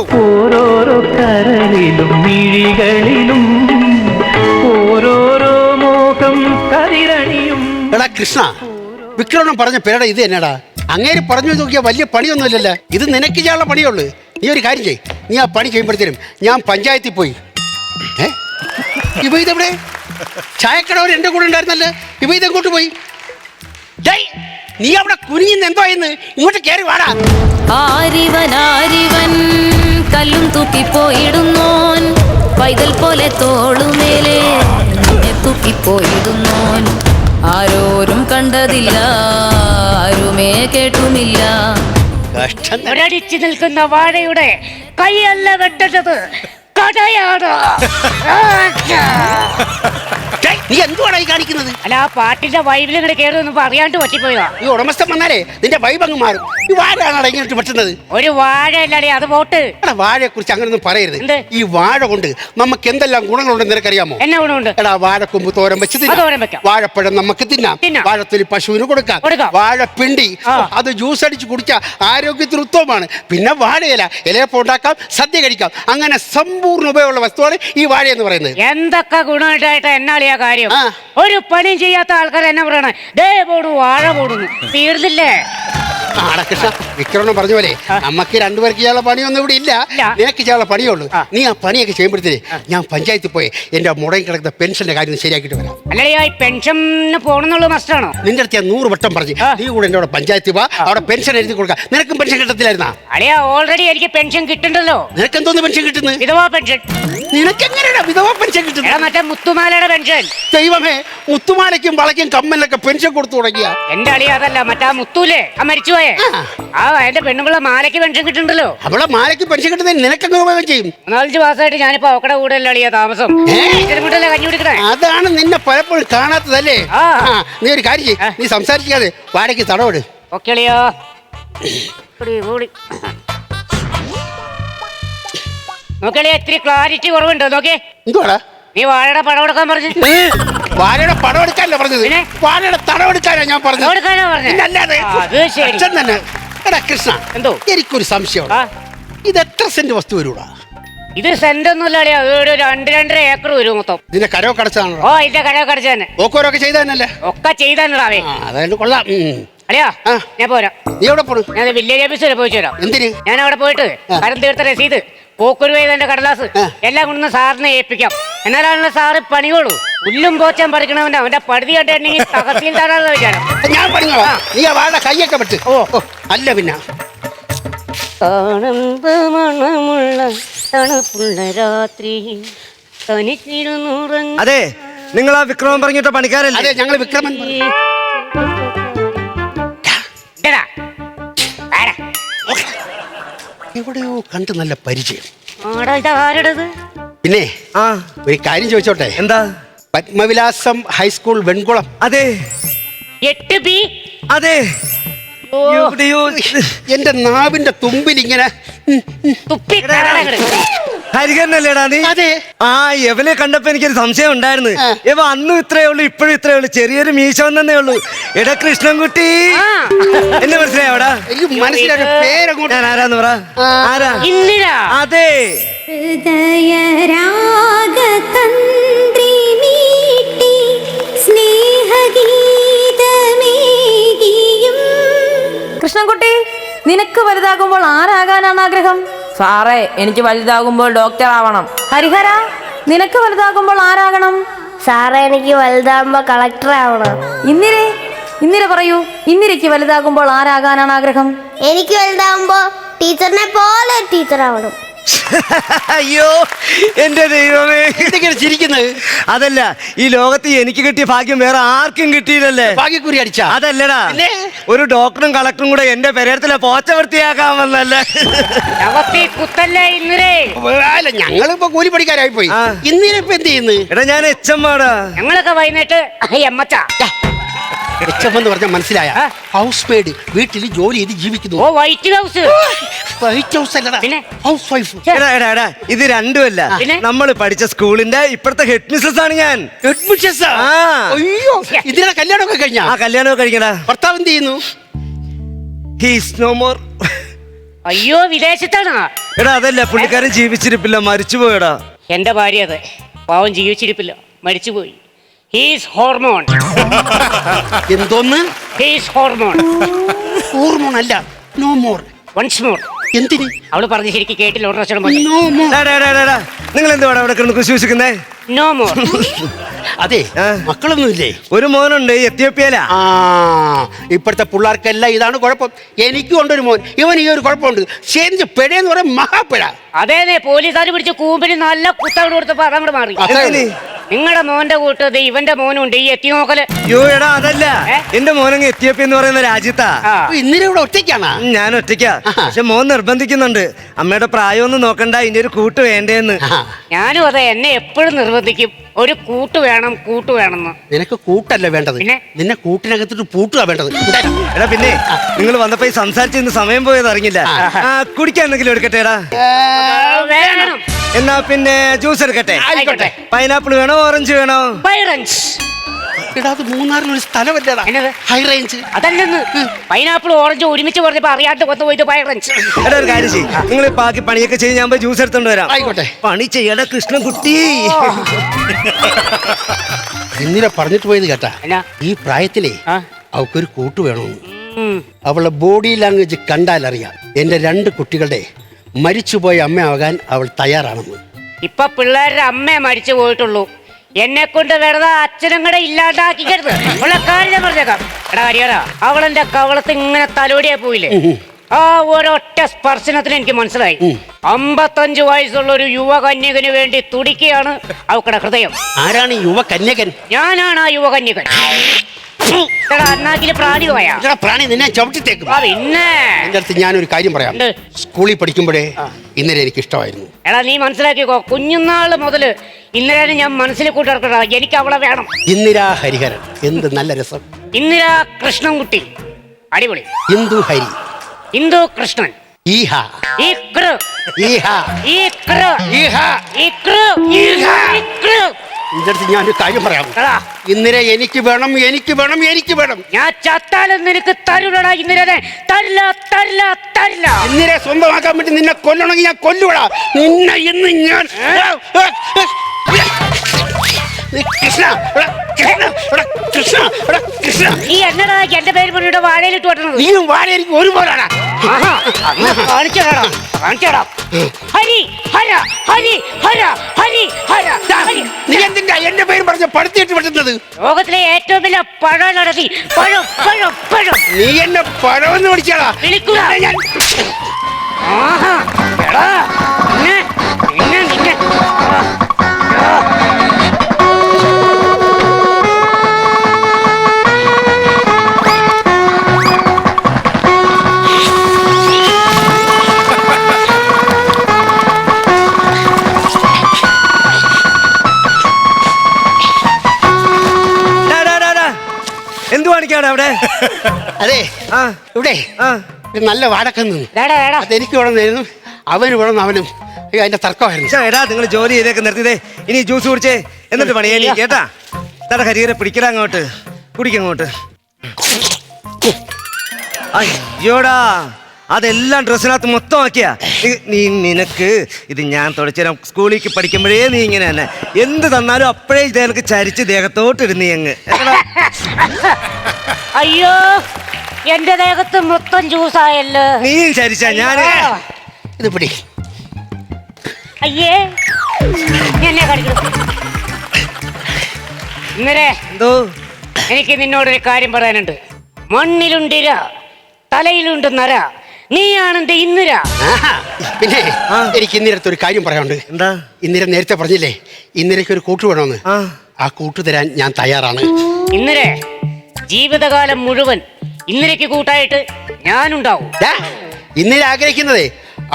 ഓരോരോ കരളിലും മിഴികളിലും ഓരോരോ മോഹം കതിരണിയും. എടാ കൃഷ്ണ, വിക്രമൻ പറഞ്ഞ പേരുടെ ഇത് എന്നടാ? അങ്ങേര് പറഞ്ഞു നോക്കിയാൽ വലിയ പണിയൊന്നുമില്ലല്ലോ. ഇത് നിനക്ക് ചെയ്യാനുള്ള പണിയുള്ളൂ. നീ ഒരു കാര്യം ചെയ്യ്, നീ ആ പണി ചെയ്യുമ്പോഴത്തേനും ഞാൻ പഞ്ചായത്തിൽ പോയി. ഇവ ഇതെവിടെ? ചായക്കടവർ എൻ്റെ കൂടെ ഉണ്ടായിരുന്നല്ലേ, ഇവ ഇതെങ്ങോട്ട് പോയി? നീ അവിടെ കുനിഞ്ഞ് എന്തോ ഇന്ന് ഇങ്ങോട്ട് കയറി വാടാ. ആരിവൻ കല്ലും തൂക്കിപ്പോയിടുന്നോൻ, പൈതൽ പോലെ തോളുമേലെ തൂക്കിപ്പോയിടുന്നോൻ. ആരോരും കണ്ടതില്ല, ആരുമേ കേട്ടുമില്ല. ഒരടിച്ചു നിൽക്കുന്ന വാഴയുടെ കൈയല്ല വെട്ടത്, കടയാണ്. നീ എന്തുവാണ് ഈ കാണിക്കുന്നത്? അല്ല, ആ പാട്ടിന്റെ വൈബിൽ ഇങ്ങോട്ട് കയറുന്നു അറിയാണ്ട് പറ്റിപ്പോയതാ. ഈ ഉടമസ്ഥൻ വന്നാലേ നിന്റെ വൈബ് അങ്ങ് മാറും. ഈ വാഴയാണോ ഇങ്ങോട്ട് പറ്റുന്നത്? ഒരു വാഴ അല്ലേ, അത് പോട്ട്. വാഴയെ കുറിച്ച് അങ്ങനൊന്നും പറയരുത്. ഈ വാഴ കൊണ്ട് നമുക്ക് എന്തെല്ലാം ഗുണങ്ങളുണ്ടെന്ന് നിനക്കറിയാമോ? എന്നാ ഗുണമുണ്ട്? എടാ, വാഴക്കൊമ്പ് തോരൻ വെച്ച് തിന്നാം, വാഴപ്പഴം നമുക്ക് തിന്നാം, വാഴത്തൊലി പശുവിന് കൊടുക്കാം, വാഴപ്പിണ്ടി അത് ജ്യൂസ് അടിച്ച് കുടിച്ചാൽ ആരോഗ്യത്തിന് ഉത്തമമാണ്. പിന്നെ വാഴയില, ഇലയപ്പം ഉണ്ടാക്കാം, സദ്യ കഴിക്കാം. അങ്ങനെ സമ്പൂർണ്ണ ഉപയോഗമുള്ള വസ്തുവാണ് ഈ വാഴ എന്ന് പറയുന്നത്. എന്തൊക്കെ ഗുണമായിട്ടായിട്ട് എന്നാളിയാ കാര്യം? ഒരു പണിയും ചെയ്യാത്ത ആൾക്കാർ എന്നാ പറയണേ, ദേ പോടു വാഴ പോടുന്നു, തീർന്നില്ലേ? കൃഷ്ണ, വിക്രമൻ പറഞ്ഞ പോലെ നമുക്ക് രണ്ടുപേർക്ക് ചെയ്യാനുള്ള പണിയൊന്നും ഇവിടെ ഇല്ല. നിനക്ക് ചെയ്യാനുള്ള പണിയുള്ളൂ. നീ ആ പണിയൊക്കെ ചെയ്യുമ്പോഴത്തേന് ഞാൻ പഞ്ചായത്തിൽ പോയി എന്റെ മുടങ്ങി കിടക്കുന്ന പെൻഷന്റെ കാര്യം ശരിയാക്കിട്ട് വരാം. അല്ലേ, പെൻഷന് പോകണമെന്നുള്ള മസ്റ്റാണോ? നിന്റെ അടുത്ത് ഞാൻ 100 വട്ടം പറഞ്ഞു നീ കൂടെ എന്റെ അവിടെ പഞ്ചായത്തിൽ പോവാ, അവിടെ പെൻഷൻ എഴുതി കൊടുക്കാം. നിനക്കും പെൻഷൻ കിട്ടത്തില്ലായിരുന്നാ? അളിയാ, ഓൾറെഡി എനിക്ക് പെൻഷൻ കിട്ടുന്നുണ്ടല്ലോ. നിനക്ക് എന്തോന്ന് പെൻഷൻ കിട്ടുന്നത്? വിധവാ പെൻഷൻ. നിനക്ക് എങ്ങനെയാണ് വിധവാ പെൻഷൻ കിട്ടുന്നത്? മറ്റേ മുത്തുമാലയുടെ പെൻഷൻ. ദൈവമേ, മുത്തുമാലയ്ക്കും വളയ്ക്കും കമ്മലിനൊക്കെ പെൻഷൻ കൊടുത്തു തുടങ്ങിയ എന്റെ അളിയ അതല്ല, മറ്റാ മുത്തൂലേ, ആ മരിച്ചുപോയേ, ആ എന്റെ പെണ്ണുങ്ങളെ മാലയ്ക്ക് പെൻഷൻ കിട്ടുന്നുണ്ടല്ലോ. അവളെ മാലയ്ക്ക് പെൻഷൻ കിട്ടുന്നതിന് നിനക്കെങ്ങനെ ഉപയോഗം ചെയ്യും? 4-5 മാസമായിട്ട് ഞാനിപ്പോ അവക്കടെ കൂടെ അല്ല അളിയ താമസം. കഞ്ഞി കുടിക്കണേ. അതാണ് നിന്നെ പലപ്പോഴും കാണാത്തതല്ലേ. നീ ഒരു കാര്യം ചെയ്യ്, നീ സംസാരിക്കാതെ വാടകയ്ക്ക് തടവിട്. ഓക്കെ അളിയോ. നോക്കിയാ ഇത്തിരി ക്ലാരിറ്റി കുറവുണ്ടോ? നോക്കിയേ. എന്തുവാടാ നീ വാഴയുടെ പടം എടുക്കാൻ പറഞ്ഞു? വാഴയുടെ പടം എടുക്കാനല്ല പറഞ്ഞത്, വാഴയുടെ തടവെടുക്കാനാ ഞാൻ പറഞ്ഞത്. തന്നെ. എടാ കൃഷ്ണ, എന്തോ എനിക്കൊരു സംശയമാണ്. ഇത് എത്ര സെന്റ് വസ്തു വരൂടാ? ഇത് സെന്റ് ഒന്നും ഇല്ല, ഒരു 2-2.5 ഏക്കർ വരും മൊത്തം. ഇതിന്റെ കരോ കടച്ചാണോ? ഓ, ഇതിന്റെ കരോ കടച്ച തന്നെ. ഓക്കോരൊക്കെ ചെയ്തല്ലേ? ഒക്കെ ചെയ്താവേ. അതായത് കൊള്ളാം. അല്ലയാ, ഞാൻ പോരാ. നീ എവിടെ പോണു? ഞാൻ വില്ലേജ് ഓഫീസ് വരെ പോയി ചേരാം. എന്തിന്? ഞാൻ അവിടെ പോയിട്ട് കരം തീർത്ത രസീത്, പോക്കുരു എന്റെ കടലാസ് എല്ലാം കൊണ്ടു സാറിനെ ഏൽപ്പിക്കാം. എന്നാലാണല്ലോ സാറ് പണിയോളൂ. പുല്ലും പോച്ചാൻ പഠിക്കണവന്റെ അവന്റെ പടുതി കണ്ടിട്ടുണ്ടെങ്കിൽ തകർത്തിയിട്ടാണെന്ന് വിചാരം. ഞാൻ പണിയോളാം, നീ ആ വാഴ കൈയൊക്കെ പറ്റ്. ഓ അല്ല പിന്നെ തണുപ്പുള്ള രാത്രി തനിച്ചിരുന്നുറങ്ങ. അതെ, നിങ്ങൾ ആ വിക്രമൻ പറഞ്ഞിട്ട പണിക്കാരല്ലേ? അതെ, ഞങ്ങൾ വിക്രമൻ. എവിടെയോ കണ്ട് നല്ല പരിചയം. പിന്നെ ഒരു കാര്യം ചോദിച്ചോട്ടെ? എന്താ? പത്മവിലാസം ഹൈസ്കൂൾ വെൺകുളം. അതെ. 8B. അതെ. എന്റെ നാവിന്റെ തുമ്പിൽ ഇങ്ങനെ ഹരിഹരനല്ലേടാ നീ? അതെ. ആ എവനെ കണ്ടപ്പോ എനിക്കൊരു സംശയം ഉണ്ടായിരുന്നു. ഇവ അന്നും ഇത്രയേ ഉള്ളൂ, ഇപ്പോഴും ഇത്രയേ ഉള്ളൂ, ചെറിയൊരു മീശ വന്നേ ഉള്ളൂ. എടാ കൃഷ്ണൻകുട്ടി, എന്നെ മനസ്സിലായോടാ? മനസ്സിലായ പേരങ്ങോട്ട്. ഞാൻ ആരാന്ന് പറ. ആരാ? അതെ. കൃഷ്ണൻകുട്ടി, നിനക്ക് വലുതാകുമ്പോൾ ആരാകാനാണ് ആഗ്രഹം? സാറേ, എനിക്ക് വലുതാകുമ്പോൾ ഡോക്ടർ ആവണം. ഹരിഹര, നിനക്ക് വലുതാകുമ്പോൾ ആരാകണം? സാറേ, എനിക്ക് വലുതാകുമ്പോ കളക്ടർ ആവണം. ഇന്ദിര പറയൂ, ഇന്ദിരയ്ക്ക് വലുതാകുമ്പോൾ ആരാകാനാണ് ആഗ്രഹം? എനിക്ക് വലുതാകുമ്പോ ടീച്ചറിനെ പോലെ ടീച്ചർ ആവണം. അയ്യോ എന്റെ ദൈവമേ, എന്തൊക്കെയാണ് ചിരിക്കുന്നത്? അതല്ല, ഈ ലോകത്ത് എനിക്ക് കിട്ടിയ ഭാഗ്യം വേറെ ആർക്കും കിട്ടിയില്ലല്ലേ. ഭാഗ്യക്കുറി അടിച്ചാ? അതല്ലടാ, ഒരു ഡോക്ടറും കളക്ടറും കൂടെ എന്റെ പെരേരത്തിലെ പോച്ച വൃത്തിയാക്കാമെന്നല്ലേ. ഞങ്ങളിപ്പോ കൂലിപ്പണിക്കാരായി പോയി. ഇന്നിനിപ്പോ എന്ത് ചെയ്യുന്നു? എടാ, ഞാൻ HM ആടാ. ഞങ്ങളൊക്കെ വൈകുന്നേരത്ത് HM എന്ന് പറഞ്ഞാൽ മനസ്സിലായ? ഹൗസ് മെയ്ഡ്, വീട്ടിൽ ജോലി ചെയ്ത് ജീവിക്കുന്നു. ഓ, വൈറ്റ് ഹൗസ്. വൈറ്റ് ഹൗസ് അല്ലടാ, ഹൗസ് വൈഫ്. ഇത് രണ്ടുമല്ല, നമ്മൾ പഠിച്ച സ്കൂളിന്റെ ഇപ്പോഴത്തെ ഹെഡ് മിസ്സസ് ആണ് ഞാൻ. Head missus? അയ്യോ, ഇതിന്റെ കല്യാണമൊക്കെ കഴിഞ്ഞാ? ആ, കല്യാണമൊക്കെ കഴിക്കടാ. ഭർത്താവ് എന്ത് ചെയ്യുന്നു? He's no more. അയ്യോ വിദേശത്താണ്. എടാ അതല്ല, പുള്ളിക്കാരൻ ജീവിച്ചിരിപ്പില്ല, മരിച്ചുപോയടാ. എന്റെ ഭാര്യ അതെ, പാവം ജീവിച്ചിരിപ്പില്ല, മരിച്ചുപോയി. He's hormone. എന്തോന്ന്? He's hormone. ഹോർമോൺ അല്ല, നോ മോർ. Once more. എന്തിന്? അവള് പറഞ്ഞ് ശരിക്കും കേട്ടില്ല. ഒരു പ്രാവശ്യം നോ മോർ. നിങ്ങൾ എന്തുവാടാ അവിടെ കിടന്ന് കുശൂസിക്കുന്നേ? No more. അതെ, മക്കളൊന്നുമില്ലേ? ഒരു മോനുണ്ട്, എത്യോപ്യയിലാ. ആ, ഇപ്പോഴത്തെ പിള്ളേർക്കെല്ലാം ഇതാണ് കുഴപ്പം. എനിക്കും ഉണ്ടൊരു മോൻ, ഇവൻ ഈ ഒരു കുഴപ്പമുണ്ട്. ശരി, പെഴയെന്ന് പറയാൻ മഹാപ്പിഴ. അതേന്നെ, പോലീസുകാർ പിടിച്ച് കൂമ്പിന് നല്ല കുത്തവിടെ കൊടുത്തപ്പോ അതങ്ങോട്ട് മാറി. നിങ്ങളുടെ മോന്റെ കൂട്ടത് ഇവന്റെ മോനും ഉണ്ട്, ഈ എത്തി നോക്കല്. അയ്യോ എടാ അതല്ല, എന്റെ മോനങ്ങ് എത്യോപ്യ എന്ന് പറയുന്ന രാജ്യത്താ. ഇന്നലെ ഇവിടെ ഒറ്റയ്ക്കാണ്. ഞാൻ ഒറ്റയ്ക്കാ, പക്ഷെ മോൻ നിർബന്ധിക്കുന്നുണ്ട്. അമ്മയുടെ പ്രായമൊന്നും നോക്കണ്ട, ഇതിന്റെ ഒരു കൂട്ട് വേണ്ടേന്ന്. ഞാനും അതെ, എന്നെ എപ്പോഴും നിർബന്ധിക്കും, ഒരു കൂട്ട് വേണം, കൂട്ട് വേണമെന്ന്. നിനക്ക് കൂട്ടല്ല വേണ്ടത്, പിന്നെ? നിന്നെ കൂട്ടിനകത്തിട്ട് പൂട്ടുക വേണ്ടത്. എടാ പിന്നെ നിങ്ങൾ വന്നപ്പോ ഈ സംസാരിച്ച് സമയം പോയത് അറിഞ്ഞില്ല. കുടിക്കാൻ എന്തെങ്കിലും എടുക്കട്ടെ? വേണം. എന്നാ പിന്നെ ജ്യൂസ് എടുക്കട്ടെ? ആയിക്കോട്ടെ. പൈനാപ്പിൾ വേണോ, ഓറഞ്ച് വേണോ? പൈറൻസ്. എടാ, അത് മൂന്നാറിനൊരു സ്ഥലമല്ലടാ, എന്നത്? High range. അതല്ലെന്ന്, പൈനാപ്പിൾ ഓറഞ്ച് ഒരുമിച്ച് പറഞ്ഞപ്പോ അറിയാണ്ട് വന്നു പോയിട്ട് പൈറൻസ്. എടാ ഒരു കാര്യം ചെയ്യും, നിങ്ങൾ ബാക്കി പണിയൊക്കെ ചെയ്ത് ഞാൻ പോയി ജ്യൂസ് എടുത്തോണ്ട് വരാം. ആയിക്കോട്ടെ. പണി ചെയ്യടാ കൃഷ്ണൻകുട്ടി. ഇന്നലെ പറഞ്ഞിട്ട് പോയത് കേട്ടാ, എന്നാ? ഈ പ്രായത്തിലേ അവൾക്കൊരു കൂട്ട് വേണമെന്ന്. അവളുടെ ബോഡി ലാംഗ്വേജ് കണ്ടാൽ അറിയാം എന്റെ 2 കുട്ടികളുടെ മരിച്ചുപോയ അമ്മയാകാൻ അവൾ തയ്യാറാണെന്ന്. ഇപ്പൊ പിള്ളേരുടെ അമ്മയെ മരിച്ചു പോയിട്ടുള്ളൂ. എന്നെ കൊണ്ട് വെറുതെ അച്ഛനും കൂടെ ഇല്ലാണ്ടാക്കിക്കരുത്. ഉള്ള കാര്യം പറഞ്ഞേക്കാം. എടാ ഹരിയാടാ, അവളെന്റെ കവളത്ത് ഇങ്ങനെ തലോടിയാ പോയില്ലേ, ആ ഒരൊറ്റ സ്പർശനത്തിന് എനിക്ക് മനസ്സിലായി 55 വയസ്സുള്ള ഒരു യുവകന്യകന് വേണ്ടി തുടിക്കുകയാണ് അവക്കടെ ഹൃദയം. ആരാണ് ഈ യുവകന്യകൻ? ഞാനാണ് ആ യുവകന്യകൻ. അണ്ണാക്കില് പ്രാണി പോയാ പ്രാണി നിന്നെ ചവിട്ടിത്തേക്കും. പിന്നെ എന്റെ അടുത്ത് ഞാനൊരു കാര്യം പറയാം. സ്കൂളിൽ പഠിക്കുമ്പോഴേ ഇന്നലെ എനിക്ക് ഇഷ്ടമായിരുന്നു. എടാ നീ മനസ്സിലാക്കിക്കോ, കുഞ്ഞുനാള് മുതല് ഇന്നലെ ഞാൻ മനസ്സിൽ കൂട്ടിറക്കടാ, എനിക്ക് അവളെ വേണം. ഇന്ദിരാ ഹരിഹരൻ, എന്ത് നല്ല രസം. ഇന്ദിരാ കൃഷ്ണൻകുട്ടി, അടിപൊളി. ഇന്ദു ഹരി, ഇന്ദു കൃഷ്ണൻ, ഈഹ ഈക്ര, ഈഹ ഈക്ര, ഈഹ ഈക്ര, ഈക്ര. ഇതിന്റെ അടുത്ത് ഞാനൊരു കാര്യം പറയാം. ഇന്ദിര എനിക്ക് വേണം, എനിക്ക് വേണം, എനിക്ക് വേണം. ഞാൻ ചത്താലും നിനക്ക് തരൂലടാ ഇന്ദിരനെ. തരില്ല, തരില്ല, തരില്ല. ഇന്ദിരെ സ്വന്തമാക്കാൻ വേണ്ടി നിന്നെ കൊല്ലണമെങ്കിൽ ഞാൻ കൊല്ലുവിടാ നിന്നെ. ഇന്ന് ഞാൻ കൃഷ്ണ, കൃഷ്ണ, കൃഷ്ണ, കൃഷ്ണ. നീ എന്നടാ എന്റെ പേര് പറഞ്ഞിട്ട് വാഴയിലിട്ട് വെട്ടണത്? നീയും വാഴയിരിക്കും ഒരുപോലാണ്. കാണിച്ചടാ, കാണിച്ചടാ. ഹരി ഹര, ഹരി ഹര, ഹരി ഹര. നീ എന്തിനാ എന്റെ പേര് പറഞ്ഞ പടുത്തിട്ട് വെട്ടുന്നത്? ലോകത്തിലെ ഏറ്റവും വലിയ പഴം നടത്തി. പഴം, പഴം, പഴം. നീ എന്നെ പഴമെന്ന് വിളിച്ചാടാ. വിളിക്കുക ഞാൻ. ആഹാ, എടാ നിന്നെ, നിന്നെ, നിന്നെ. എന്ത് കാണിക്കാണ് അവിടെ? അതെ, ഇവിടെ നല്ല വാടക നിന്നു. അതെനിക്ക് വേണം തരുന്നു, അവന് വേണം അവനും. അതിന്റെ തർക്കമായിരുന്നു. എടാ നിങ്ങൾ ജോലി ചെയ്തേക്ക് നിർത്തിയതേ. ഇനി ജ്യൂസ് കുടിച്ചേ, എന്നിട്ട് പണിയാ കേട്ടാ. തട ഹരിയരെ പിടിക്കല അങ്ങോട്ട്, കുടിക്കങ്ങോട്ട്. അയ്യോടാ, അതെല്ലാം ഡ്രസ്സിനകത്ത് മൊത്തം ആക്കിയാ. നിനക്ക് ഇത് ഞാൻ തുടച്ചുതരാം. സ്കൂളിലേക്ക് പഠിക്കുമ്പോഴേ നീ ഇങ്ങനെ തന്നെ എന്ത് തന്നാലും അപ്പോഴേ ഇത് എനിക്ക് ചരിച്ച് ദേഹത്തോട്ട് ഇടുന്നീ അങ്ങ്. അയ്യോ, എന്റെ ദേഹത്ത് മൊത്തം ജ്യൂസായല്ലോ. നീയും ചരിച്ചാ ഞാൻ ഇത് പിടി. അയ്യേ, എന്നെ കടിക്കണം. ഇന്നലെ എന്തോ എനിക്ക് നിന്നോടൊരു കാര്യം പറയാനുണ്ട്. മണ്ണിലുണ്ടിര, തലയിലുണ്ട് നര, നീയാണെന്റെ ഇന്ദിര. പിന്നെ എനിക്ക് ഇന്നിരത്ത് ഒരു കാര്യം പറയാനുണ്ട്. എന്താ? ഇന്ദിര നേരത്തെ പറഞ്ഞില്ലേ ഇന്ദിരയ്ക്ക് ഒരു കൂട്ട് വേണമെന്ന്. ആ കൂട്ട് തരാൻ ഞാൻ തയ്യാറാണ്. ഇന്ദിര ജീവിതകാലം മുഴുവൻ ഇന്ദിരയ്ക്ക് കൂട്ടായിട്ട് ഞാനുണ്ടാവും. ഇന്ദിര ആഗ്രഹിക്കുന്നതേ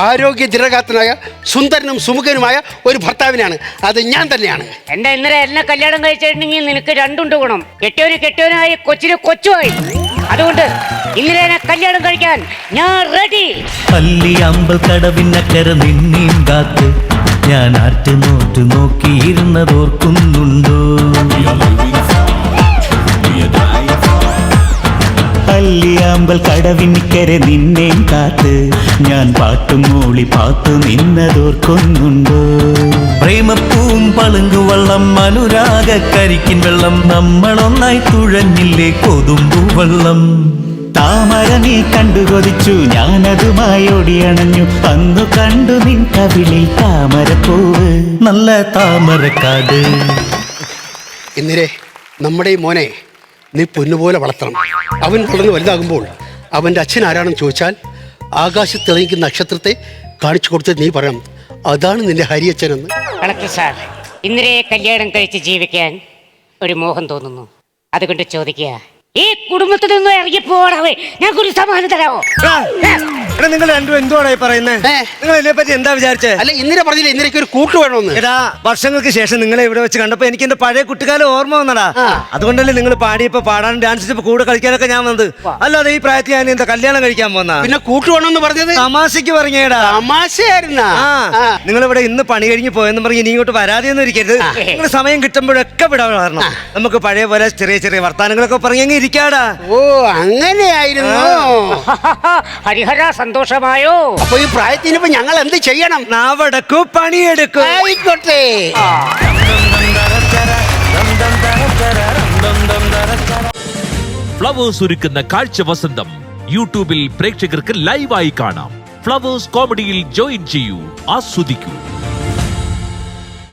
ആരോഗ്യ ദൃഢഗാത്രനായ സുന്ദരനും സുമുഖനുമായ ഒരു ഭർത്താവിനാണ്. അത് ഞാൻ തന്നെയാണ്. എന്റെ ഇന്ദിര എന്നെ കല്യാണം കഴിച്ചിട്ടുണ്ടെങ്കിൽ നിനക്ക് രണ്ടുണ്ട് ഗുണം. കെട്ടിയവനായി കൊച്ചിന് കൊച്ചുമായി. അതുകൊണ്ട് ഇന്ദിരനെ കല്യാണം കഴിക്കാൻ ഞാൻ റെഡി. പള്ളി അമ്പൽ കടവിനക്കര നിന്നെയും കാത്ത് ഞാൻ ആറ്റ് നോറ്റ് നോക്കിയിരുന്നതോർക്കുന്നുണ്ടോ? വല്ലിയാമ്പൽ കടവിനിക്കരെ നിന്നേം കാത്ത് ഞാൻ പാട്ടും മൂളി പാത്തു നിന്നതോർക്കൊന്നുണ്ടോ പ്രേമപ്പൂം പളുങ്കു വള്ളം അനുരാഗ കരിക്കിൻ വെള്ളം നമ്മളൊന്നായി തുഴഞ്ഞില്ലേ കൊതുമ്പു വെള്ളം താമര നീ കണ്ടു കൊതിച്ചു ഞാനതുമായി ഓടിയണഞ്ഞു അന്നു കണ്ടു നിൻ കവിളിൽ താമരപ്പൂവ് നല്ല താമരക്കാട്. ഇന്ദിരേ, നമ്മുടെ ഈ മോനെ നീ പൊന്നുപോലെ വളർത്തണം. അവൻ വളർന്ന് വലുതാകുമ്പോൾ അവൻ്റെ അച്ഛൻ ആരാണെന്ന് ചോദിച്ചാൽ ആകാശത്ത് തിളങ്ങിക്കുന്ന നക്ഷത്രത്തെ കാണിച്ചു കൊടുത്ത് നീ പറയണം അതാണ് നിന്റെ ഹരിയച്ഛനെന്ന്. കളക്ടർ സാർ, ഇന്ദിരയെ കല്യാണം കഴിച്ച് ജീവിക്കാൻ ഒരു മോഹം തോന്നുന്നു. അതുകൊണ്ട് ചോദിക്കുക, ഈ കുടുംബത്തിൽ നിന്ന് ഇറങ്ങിപ്പോടാവേ, ഞങ്ങൾക്കൊരു സമാധാനം തരാമോ? നിങ്ങൾ രണ്ടും എന്തുവാണ് പറയുന്നത്? നിങ്ങൾ ഇതിനെ പറ്റി എന്താ വിചാരിച്ചേ? അല്ല, ഇന്ദിര പറഞ്ഞില്ല ഇന്ദിരയ്ക്ക് ഒരു കൂട്ട് വേണമെന്ന്. എടാ, വർഷങ്ങൾക്ക് ശേഷം നിങ്ങളെ ഇവിടെ വെച്ച് കണ്ടപ്പോ എനിക്ക് എന്റെ പഴയ കുട്ടിക്കാലം ഓർമ്മ വന്നടാ. അതുകൊണ്ടല്ലേ നിങ്ങൾ പാടിയപ്പോ പാടാനും ഡാൻസ് ചെയ്തപ്പോ കൂടെ കളിക്കാനൊക്കെ ഞാൻ വന്നത്. അല്ലാതെ ഈ പ്രായത്തിൽ ഞാൻ എന്താ കല്യാണം കഴിക്കാൻ പോന്ന? പിന്നെ കൂട്ട് വേണമെന്ന് പറഞ്ഞത് തമാശക്ക് പറഞ്ഞേടാ. തമാശയായിരുന്നാ? നിങ്ങൾ ഇവിടെ ഇന്ന് പണി കഴിഞ്ഞ് പോയെന്ന് പറഞ്ഞ് ഇനി ഇങ്ങോട്ട് വരാതെയൊന്നും ഇരിക്കരുത്. നിങ്ങൾ സമയം കിട്ടുമ്പോഴൊക്കെ ഇവിടെ വരണം. നമുക്ക് പഴയ പോലെ ചെറിയ ചെറിയ വർത്താനങ്ങളൊക്കെ പറഞ്ഞെങ്കിൽ ഇരിക്കാടാ. ഓ, അങ്ങനെയായിരുന്നു. ഹരിഹര, സന്തോഷമായോ? അപ്പൊ ഈ പ്രായത്തിനിപ്പോ ഞങ്ങൾ എന്ത് ചെയ്യണം? നാവടക്കൂ, പണിയെടുക്കൂ. ആയിക്കോട്ടെ. ഫ്ലവേഴ്സ് ഒരുക്കുന്ന കാഴ്ച വസന്തം യൂട്യൂബിൽ പ്രേക്ഷകർക്ക് ലൈവായി കാണാം. ഫ്ലവേഴ്സ് കോമഡിയിൽ ജോയിൻ ചെയ്യൂ, ആസ്വദിക്കൂ.